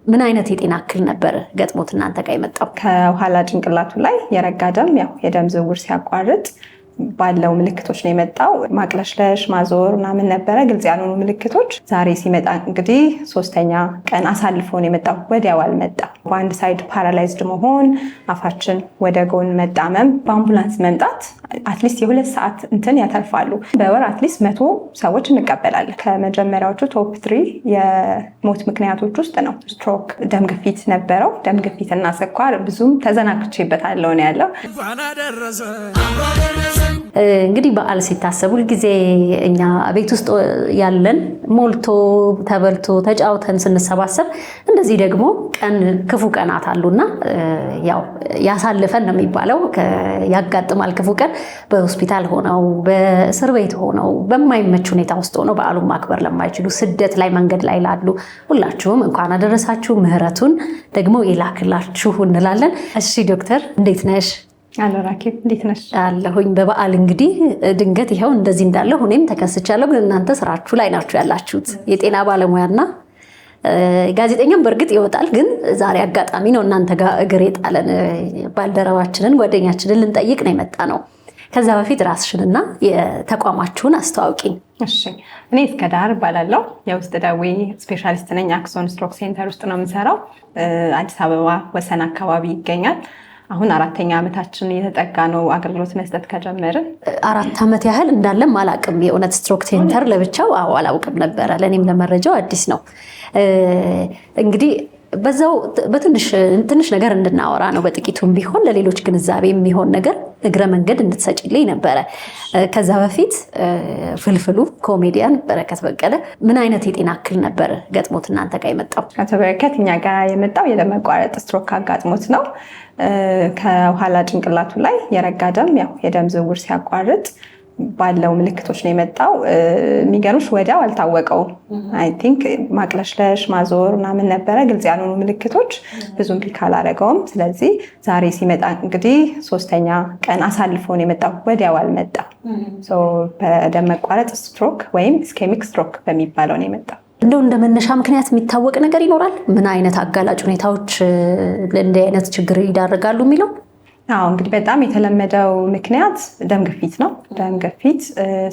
ምን አይነት የጤና እክል ነበር ገጥሞት እናንተ ጋር የመጣው? ከኋላ ጭንቅላቱ ላይ የረጋ ደም የደም ዝውውር ሲያቋርጥ ባለው ምልክቶች ነው የመጣው። ማቅለሽለሽ፣ ማዞር ምናምን ነበረ፣ ግልጽ ያልሆኑ ምልክቶች። ዛሬ ሲመጣ እንግዲህ 3ኛ ቀን አሳልፎ ነው የመጣው። ወዲያው አልመጣም። በአንድ ሳይድ ፓራላይዝድ መሆን፣ አፋችን ወደ ጎን መጣመም፣ በአምቡላንስ መምጣት አትሊስት የ2 ሰዓት እንትን ያተርፋሉ። በወር አትሊስት 100 ሰዎች እንቀበላለን። ከመጀመሪያዎቹ ቶፕ 3 የሞት ምክንያቶች ውስጥ ነው። ስትሮክ፣ ደም ግፊት ነበረው። ደም ግፊት እና ስኳር ብዙም ተዘናግቼበታለሁ ነው ያለው። እንግዲህ በዓል ሲታሰብ ሁልጊዜ እኛ ቤት ውስጥ ያለን ሞልቶ ተበልቶ ተጫውተን ስንሰባሰብ እንደዚህ ደግሞ ክፉ ቀናት አሉና ያው ያሳልፈን ነው የሚባለው። ያጋጥማል ክፉ ቀን በሆስፒታል ሆነው በእስር ቤት ሆነው በማይመች ሁኔታ ውስጥ ሆነው በዓሉን ማክበር ለማይችሉ ስደት ላይ መንገድ ላይ ላሉ ሁላችሁም እንኳን አደረሳችሁ፣ ምህረቱን ደግሞ ይላክላችሁ እንላለን። እሺ ዶክተር እንዴት ነሽ? አሎ ራኪብ እንዴት ነሽ? አለሁኝ። በበዓል እንግዲህ ድንገት ይኸው እንደዚህ እንዳለሁ እኔም ተከስቻለሁ። ግን እናንተ ስራችሁ ላይ ናችሁ ያላችሁት። የጤና ባለሙያና ጋዜጠኛም በእርግጥ ይወጣል፣ ግን ዛሬ አጋጣሚ ነው እናንተ ጋር እግር የጣለን። ባልደረባችንን ጓደኛችንን ልንጠይቅ ነው የመጣ ነው። ከዛ በፊት ራስሽንና የተቋማችሁን አስተዋውቂኝ። እሺ፣ እኔ እስከዳር እባላለሁ። የውስጥ ደዌ ስፔሻሊስት ነኝ። አክሶን ስትሮክ ሴንተር ውስጥ ነው የምሰራው። አዲስ አበባ ወሰን አካባቢ ይገኛል። አሁን 4ኛ ዓመታችን እየተጠጋ ነው አገልግሎት መስጠት ከጀመርን። 4 ዓመት ያህል እንዳለም አላውቅም። የእውነት ስትሮክ ሴንተር ለብቻው አላውቅም ነበረ። ለእኔም ለመረጃው አዲስ ነው። እንግዲህ በዛው በትንሽ ነገር እንድናወራ ነው፣ በጥቂቱም ቢሆን ለሌሎች ግንዛቤ የሚሆን ነገር እግረ መንገድ እንድትሰጪልኝ ነበረ። ከዛ በፊት ፍልፍሉ ኮሜዲያን በረከት በቀለ ምን አይነት የጤና እክል ነበር ገጥሞት እናንተ ጋር የመጣው? አቶ በረከት እኛ ጋር የመጣው የደም መቋረጥ ስትሮክ አጋጥሞት ነው። ከኋላ ጭንቅላቱ ላይ የረጋ ደም የደም ዝውውር ሲያቋርጥ ባለው ምልክቶች ነው የመጣው። የሚገርምሽ ወዲያው አልታወቀውም። አይ ቲንክ ማቅለሽለሽ፣ ማዞር ምናምን ነበረ፣ ግልጽ ያልሆኑ ምልክቶች ብዙም ፒክ አላደረገውም። ስለዚህ ዛሬ ሲመጣ እንግዲህ 3ኛ ቀን አሳልፎ ነው የመጣው። ወዲያው አልመጣም። በደም መቋረጥ ስትሮክ ወይም ኢስኬሚክ ስትሮክ በሚባለው ነው የመጣው። እንደው እንደ መነሻ ምክንያት የሚታወቅ ነገር ይኖራል? ምን አይነት አጋላጭ ሁኔታዎች ለእንዲህ አይነት ችግር ይዳርጋሉ የሚለው? እንግዲህ በጣም የተለመደው ምክንያት ደም ግፊት ነው። ደም ግፊት፣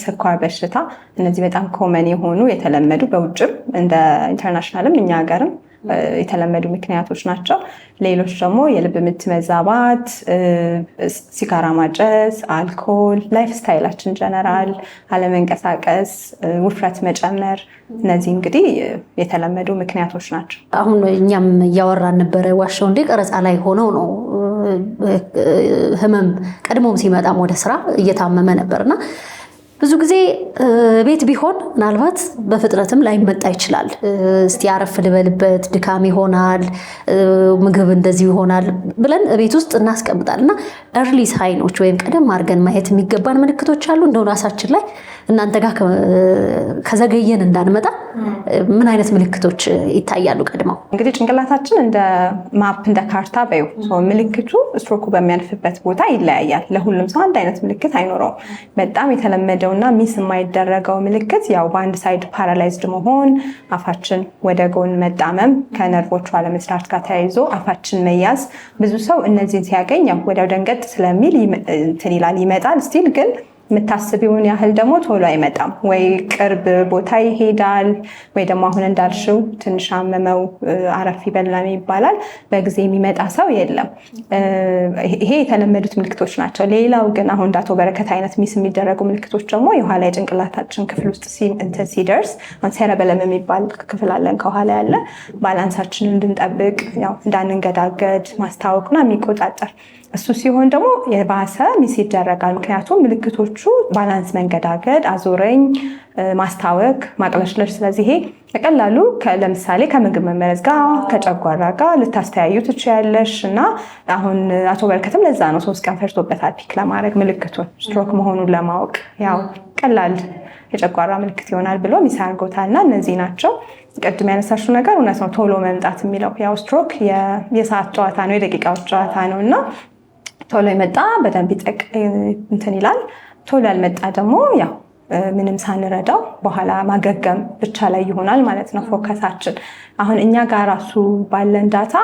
ስኳር በሽታ፣ እነዚህ በጣም ኮመን የሆኑ የተለመዱ በውጭም እንደ ኢንተርናሽናልም እኛ ሀገርም የተለመዱ ምክንያቶች ናቸው። ሌሎች ደግሞ የልብ ምት መዛባት፣ ሲጋራ ማጨስ፣ አልኮል፣ ላይፍ ስታይላችን ጀነራል አለመንቀሳቀስ፣ ውፍረት መጨመር፣ እነዚህ እንግዲህ የተለመዱ ምክንያቶች ናቸው። አሁን እኛም እያወራን ነበረ። ዋሻው እንዴ ቀረጻ ላይ ሆነው ነው ህመም ቀድሞም ሲመጣም ወደ ስራ እየታመመ ነበርና ብዙ ጊዜ ቤት ቢሆን ምናልባት በፍጥነትም ላይመጣ ይችላል። እስቲ አረፍ ልበልበት፣ ድካም ይሆናል፣ ምግብ እንደዚህ ይሆናል ብለን ቤት ውስጥ እናስቀምጣልና እርሊ ሳይኖች ወይም ቀደም አድርገን ማየት የሚገባን ምልክቶች አሉ። እንደው ራሳችን ላይ እናንተ ጋር ከዘገየን እንዳንመጣ ምን አይነት ምልክቶች ይታያሉ ቀድመው? እንግዲህ ጭንቅላታችን እንደ ማፕ እንደ ካርታ በዩ ምልክቱ ስትሮኩ በሚያልፍበት ቦታ ይለያያል። ለሁሉም ሰው አንድ አይነት ምልክት አይኖረውም። በጣም የተለመደው እና ሚስ የማይደረገው ምልክት በአንድ ሳይድ ፓራላይዝድ መሆን፣ አፋችን ወደ ጎን መጣመም፣ ከነርቮቹ አለመስራት ጋር ተያይዞ አፋችን መያዝ። ብዙ ሰው እነዚህን ሲያገኝ ወዲያው ደንገጥ ስለሚል እንትን ይላል፣ ይመጣል ስቲል ግን የምታስቢውን ያህል ደግሞ ቶሎ አይመጣም። ወይ ቅርብ ቦታ ይሄዳል፣ ወይ ደግሞ አሁን እንዳልሽው ትንሽ አመመው አረፍ ይበላል ይባላል። በጊዜ የሚመጣ ሰው የለም። ይሄ የተለመዱት ምልክቶች ናቸው። ሌላው ግን አሁን እንደ አቶ በረከት አይነት ሚስ የሚደረጉ ምልክቶች ደግሞ የኋላ የጭንቅላታችን ክፍል ውስጥ ሲደርስ ሴረበለም የሚባል ክፍል አለን ከኋላ ያለ፣ ባላንሳችንን እንድንጠብቅ እንዳንንገዳገድ ማስታወቅና የሚቆጣጠር እሱ ሲሆን ደግሞ የባሰ ሚስ ይደረጋል። ምክንያቱም ምልክቶቹ ባላንስ፣ መንገዳገድ፣ አዞረኝ፣ ማስታወክ፣ ማቅለሽለሽ። ስለዚህ ይሄ በቀላሉ ለምሳሌ ከምግብ መመረዝ ጋር ከጨጓራ ጋር ልታስተያዩ ትችያለሽ። እና አሁን አቶ በረከትም ለዛ ነው 3 ቀን ፈጅቶበታል ፒክ ለማድረግ ምልክቱን ስትሮክ መሆኑን ለማወቅ። ቀላል የጨጓራ ምልክት ይሆናል ብሎ ሚስ አድርጎታል። እና እነዚህ ናቸው። ቅድም ያነሳሽው ነገር እውነት ነው። ቶሎ መምጣት የሚለው ስትሮክ የሰዓት ጨዋታ ነው፣ የደቂቃዎች ጨዋታ ነው እና ቶሎ የመጣ በደንብ እንትን ይላል። ቶሎ ያልመጣ ደግሞ ምንም ሳንረዳው በኋላ ማገገም ብቻ ላይ ይሆናል ማለት ነው ፎከሳችን። አሁን እኛ ጋር ራሱ ባለን ዳታ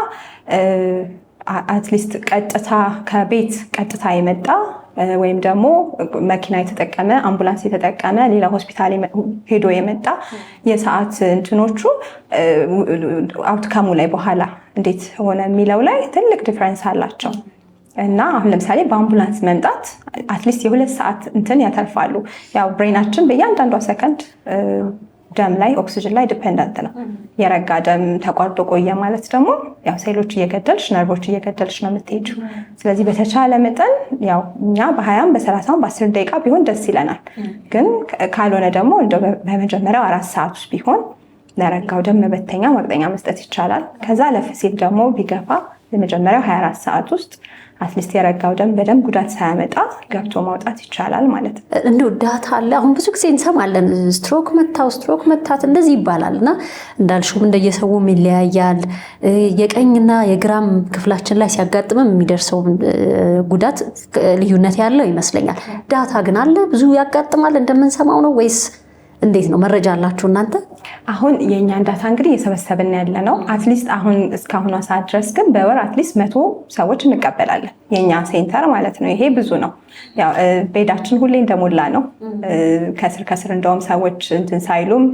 አትሊስት ቀጥታ ከቤት ቀጥታ የመጣ ወይም ደግሞ መኪና የተጠቀመ አምቡላንስ የተጠቀመ ሌላ ሆስፒታል ሄዶ የመጣ የሰዓት እንትኖቹ አውትካሙ ላይ በኋላ እንዴት ሆነ የሚለው ላይ ትልቅ ዲፍረንስ አላቸው። እና አሁን ለምሳሌ በአምቡላንስ መምጣት አትሊስት የ2 ሰዓት እንትን ያተርፋሉ። ያው ብሬናችን በእያንዳንዷ ሰከንድ ደም ላይ ኦክሲጅን ላይ ዲፔንደንት ነው። የረጋ ደም ተቋርጦ ቆየ ማለት ደግሞ ያው ሴሎች እየገደልሽ ነርቮች እየገደልሽ ነው የምትሄጂው። ስለዚህ በተቻለ መጠን ያው እኛ በ20 በ30 በ10 ደቂቃ ቢሆን ደስ ይለናል። ግን ካልሆነ ደግሞ እንደው በመጀመሪያው 4 ሰዓት ውስጥ ቢሆን ለረጋው ደም መበተኛ ማቅጠኛ መስጠት ይቻላል። ከዛ ለፍ ሲል ደግሞ ቢገፋ የመጀመሪያው 24 ሰዓት ውስጥ አትሊስት የረጋው ደም በደም ጉዳት ሳያመጣ ገብቶ ማውጣት ይቻላል ማለት ነው። እንደው ዳታ አለ። አሁን ብዙ ጊዜ እንሰማለን ስትሮክ መታት እንደዚህ ይባላል እና እንዳልሽውም እንደየሰውም ይለያያል። የቀኝና የግራም ክፍላችን ላይ ሲያጋጥምም የሚደርሰው ጉዳት ልዩነት ያለው ይመስለኛል። ዳታ ግን አለ ብዙ ያጋጥማል እንደምንሰማው ነው ወይስ እንዴት ነው? መረጃ አላችሁ እናንተ? አሁን የእኛን ዳታ እንግዲህ እየሰበሰብን ያለ ነው። አትሊስት አሁን እስካሁኗ ሰዓት ድረስ ግን በወር አትሊስት 100 ሰዎች እንቀበላለን የእኛ ሴንተር ማለት ነው። ይሄ ብዙ ነው። ያው ቤዳችን ሁሌ እንደሞላ ነው። ከስር እንደውም ሰዎች እንትን ሳይሉም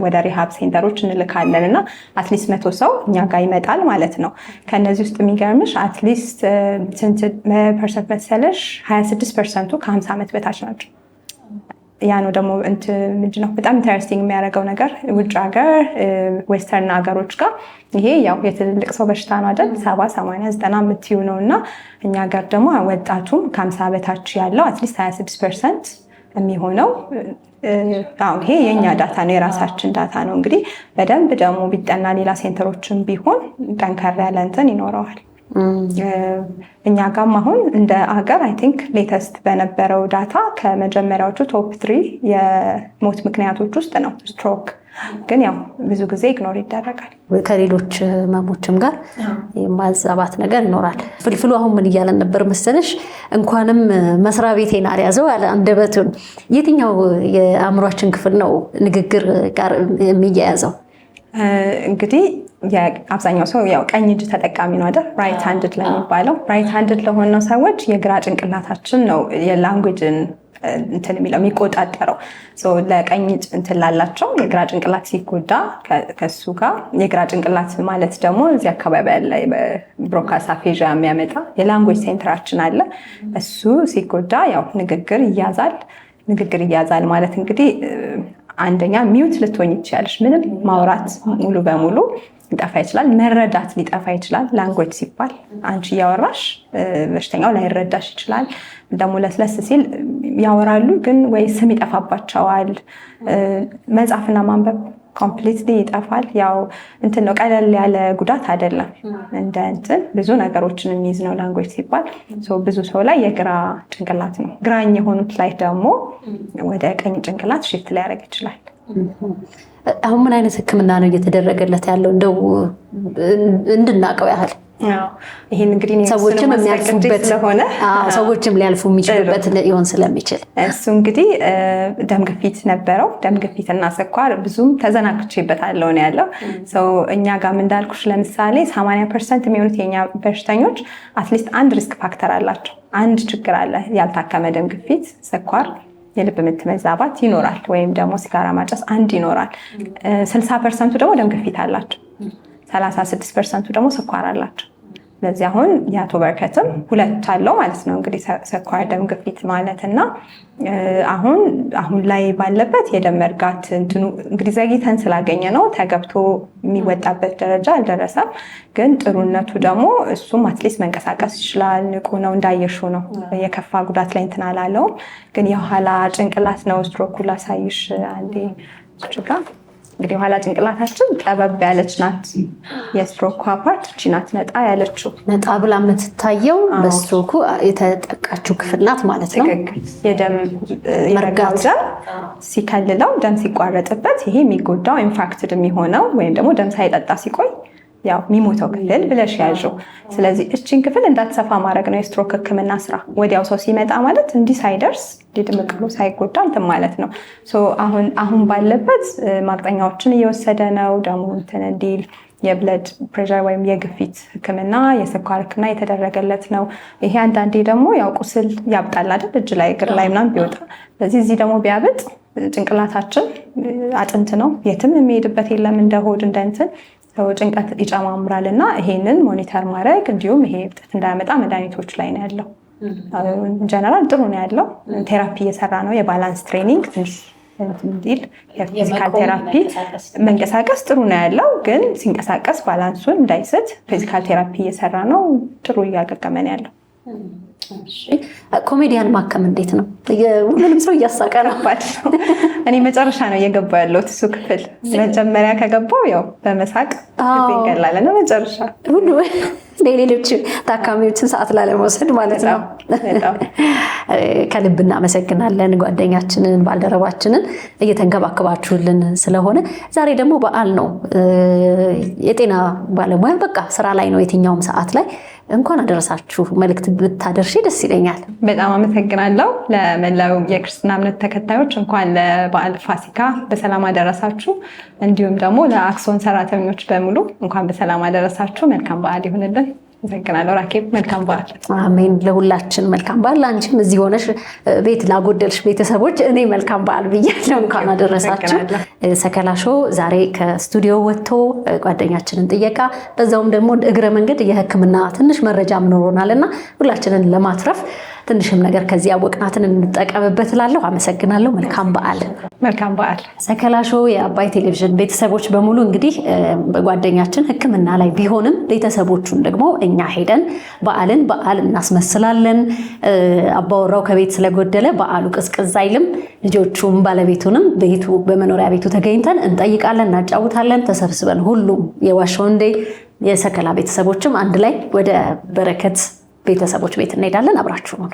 ወደ ሪሃብ ሴንተሮች እንልካለን እና አትሊስት 100 ሰው እኛ ጋር ይመጣል ማለት ነው። ከነዚህ ውስጥ የሚገርምሽ አትሊስት ስንት ፐርሰንት መሰለሽ? 26% ከ50 ዓመት በታች ናቸው። ያ ነው ደግሞ ምንድነው በጣም ኢንተረስቲንግ የሚያደርገው ነገር ውጭ ሀገር ዌስተርን ሀገሮች ጋር ይሄ ያው የትልልቅ ሰው በሽታ ነው አይደል? 70 80 90 የምትዩ ነው እና እኛ ጋር ደግሞ ወጣቱም ከ50 በታች ያለው አትሊስት 26% የሚሆነው ይሄ የእኛ ዳታ ነው፣ የራሳችን ዳታ ነው። እንግዲህ በደንብ ደግሞ ቢጠና ሌላ ሴንተሮችን ቢሆን ጠንከር ያለ እንትን ይኖረዋል። እኛ ጋም አሁን እንደ ሀገር አይ ቲንክ ሌተስት በነበረው ዳታ ከመጀመሪያዎቹ ቶፕ 3 የሞት ምክንያቶች ውስጥ ነው ስትሮክ። ግን ያው ብዙ ጊዜ ኢግኖር ይደረጋል። ከሌሎች ህመሞችም ጋር የማዛባት ነገር ይኖራል። ፍልፍሉ አሁን ምን እያለን ነበር መሰለሽ? እንኳንም መስሪያ ቤቴን አልያዘው ያለ አንደበቱን። የትኛው የአእምሯችን ክፍል ነው ንግግር ጋር የሚያያዘው? እንግዲህ አብዛኛው ሰው ያው ቀኝ እጅ ተጠቃሚ ነው አይደል? ራይት ሃንድድ ለሚባለው ራይት ሃንድድ ለሆነው ሰዎች የግራ ጭንቅላታችን ነው የላንጉጅን እንትን የሚለው የሚቆጣጠረው። ለቀኝ እንትን ላላቸው የግራ ጭንቅላት ሲጎዳ ከሱ ጋር የግራ ጭንቅላት ማለት ደግሞ እዚህ አካባቢ ያለ ብሮካስ አፌዣ የሚያመጣ የላንጉጅ ሴንተራችን አለ። እሱ ሲጎዳ ያው ንግግር ይያዛል ማለት እንግዲህ አንደኛ ሚውት ልትሆኝ ይችላልሽ። ምንም ማውራት ሙሉ በሙሉ ሊጠፋ ይችላል። መረዳት ሊጠፋ ይችላል። ላንጉዌጅ ሲባል አንቺ እያወራሽ በሽተኛው ላይረዳሽ ይችላል። ደግሞ ለስለስ ሲል ያወራሉ ግን ወይ ስም ይጠፋባቸዋል። መጻፍና ማንበብ ኮምፕሊትሊ ይጠፋል። ያው እንትን ነው፣ ቀለል ያለ ጉዳት አይደለም። እንደ እንትን ብዙ ነገሮችን የሚይዝ ነው ላንጉዌጅ ሲባል። ብዙ ሰው ላይ የግራ ጭንቅላት ነው። ግራኝ የሆኑት ላይ ደግሞ ወደ ቀኝ ጭንቅላት ሽፍት ሊያደርግ ይችላል። አሁን ምን አይነት ሕክምና ነው እየተደረገለት ያለው እንደው እንድናውቀው ያህል? ይሄን እንግዲህ ሰዎችም የሚያልፉበት ስለሆነ ሰዎችም ሊያልፉ የሚችሉበት ሊሆን ስለሚችል እሱ እንግዲህ ደም ግፊት ነበረው። ደም ግፊት እና ስኳር ብዙም ተዘናግቼበታለሁ ነው ያለው። እኛ ጋም እንዳልኩሽ ለምሳሌ 80% የሚሆኑት የኛ በሽተኞች አትሊስት አንድ ሪስክ ፋክተር አላቸው። አንድ ችግር አለ፣ ያልታከመ ደም ግፊት፣ ስኳር፣ የልብ ምት መዛባት ይኖራል፣ ወይም ደግሞ ሲጋራ ማጨስ አንድ ይኖራል። 60% ደግሞ ደም ግፊት አላቸው። 36% ደግሞ ስኳር አላቸው። ስለዚህ አሁን የአቶ በረከትም 2 አለው ማለት ነው እንግዲህ ስኳር ደም ግፊት ማለት እና አሁን ላይ ባለበት የደም መርጋት እንትኑ እንግዲህ ዘግይተን ስላገኘ ነው ተገብቶ የሚወጣበት ደረጃ አልደረሰም። ግን ጥሩነቱ ደግሞ እሱም አትሊስት መንቀሳቀስ ይችላል፣ ንቁ ነው፣ እንዳየሹ ነው። የከፋ ጉዳት ላይ እንትን አላለውም። ግን የኋላ ጭንቅላት ነው ስትሮኩ ላሳይሽ አንዴ ችጋ እንግዲህ የኋላ ጭንቅላታችን ጠበብ ያለች ናት። የስትሮኩ ፓርት እቺ ናት ነጣ ያለችው። ነጣ ብላ የምትታየው በስትሮኩ የተጠቃችው ክፍል ናት ማለት ነው። የደም መርጋት ደም ሲከልለው ደም ሲቋረጥበት ይሄ የሚጎዳው ኢንፋክትድ የሚሆነው ወይም ደግሞ ደም ሳይጠጣ ሲቆይ ያው የሚሞተው ክፍል ብለሽ ያዡ። ስለዚህ እቺን ክፍል እንዳትሰፋ ማድረግ ነው የስትሮክ ህክምና ስራ። ወዲያው ሰው ሲመጣ ማለት እንዲህ ሳይደርስ ድምቅሉ ሳይጎዳ እንትን ማለት ነው። አሁን ባለበት ማቅጠኛዎችን እየወሰደ ነው ደግሞ እንትን እንዲል የብለድ ፕሬሸር ወይም የግፊት ህክምና የስኳር ህክምና የተደረገለት ነው። ይሄ አንዳንዴ ደግሞ ያው ቁስል ያብጣል አይደል እጅ ላይ እግር ላይ ምናምን ቢወጣ። ስለዚህ እዚህ ደግሞ ቢያብጥ ጭንቅላታችን አጥንት ነው የትም የሚሄድበት የለም እንደ ሆድ እንደ እንትን ጭንቀት ይጨማምራል እና ይሄንን ሞኒተር ማድረግ እንዲሁም ይሄ እብጠት እንዳያመጣ መድኃኒቶች ላይ ነው ያለው። ጀነራል ጥሩ ነው ያለው። ቴራፒ እየሰራ ነው የባላንስ ትሬኒንግ እንዲል የፊዚካል ቴራፒ መንቀሳቀስ ጥሩ ነው ያለው። ግን ሲንቀሳቀስ ባላንሱን እንዳይስት ፊዚካል ቴራፒ እየሰራ ነው። ጥሩ እያገገመ ነው ያለው። ኮሜዲያን ማከም እንዴት ነው? ሁሉንም ሰው እያሳቀ ነው። እኔ መጨረሻ ነው እየገባው ያለሁት እሱ ክፍል። መጀመሪያ ከገባው ያው በመሳቅ ይገላል እና መጨረሻ ሁሉ ሌሎች ታካሚዎችን ሰዓት ላለመውሰድ ማለት ነው። ከልብ እናመሰግናለን ጓደኛችንን ባልደረባችንን እየተንከባከባችሁልን ስለሆነ። ዛሬ ደግሞ በዓል ነው። የጤና ባለሙያ በቃ ስራ ላይ ነው የትኛውም ሰዓት ላይ እንኳን አደረሳችሁ መልእክት ብታደርሺ ደስ ይለኛል። በጣም አመሰግናለሁ። ለመላው የክርስትና እምነት ተከታዮች እንኳን ለበዓል ፋሲካ በሰላም አደረሳችሁ። እንዲሁም ደግሞ ለአክሶን ሰራተኞች በሙሉ እንኳን በሰላም አደረሳችሁ። መልካም በዓል ይሁንልን። አመሰግናለሁ ራኬብ። መልካም በዓል። አሜን። ለሁላችን መልካም በዓል። ለአንቺም እዚህ ሆነሽ ቤት ላጎደልሽ ቤተሰቦች እኔ መልካም በዓል ብያለሁ። እንኳን አደረሳችሁ። ሰከላ ሾው ዛሬ ከስቱዲዮ ወጥቶ ጓደኛችንን ጥየቃ በዛውም ደግሞ እግረ መንገድ የሕክምና ትንሽ መረጃም ኖሮናል እና ሁላችንን ለማትረፍ ትንሽም ነገር ከዚህ ያወቅናትን እንጠቀምበት እላለሁ። አመሰግናለሁ። መልካም በዓል። መልካም በዓል። ሰከላ ሾው የአባይ ቴሌቪዥን ቤተሰቦች በሙሉ እንግዲህ ጓደኛችን ሕክምና ላይ ቢሆንም ቤተሰቦቹን ደግሞ እኛ ሄደን በዓልን በዓል እናስመስላለን። አባወራው ከቤት ስለጎደለ በዓሉ ቅዝቅዝ አይልም። ልጆቹም ባለቤቱንም ቤቱ በመኖሪያ ቤቱ ተገኝተን እንጠይቃለን፣ እናጫውታለን። ተሰብስበን ሁሉም የዋሸወንዴ የሰከላ ቤተሰቦችም አንድ ላይ ወደ በረከት ቤተሰቦች ቤት እንሄዳለን። አብራችሁ ነው።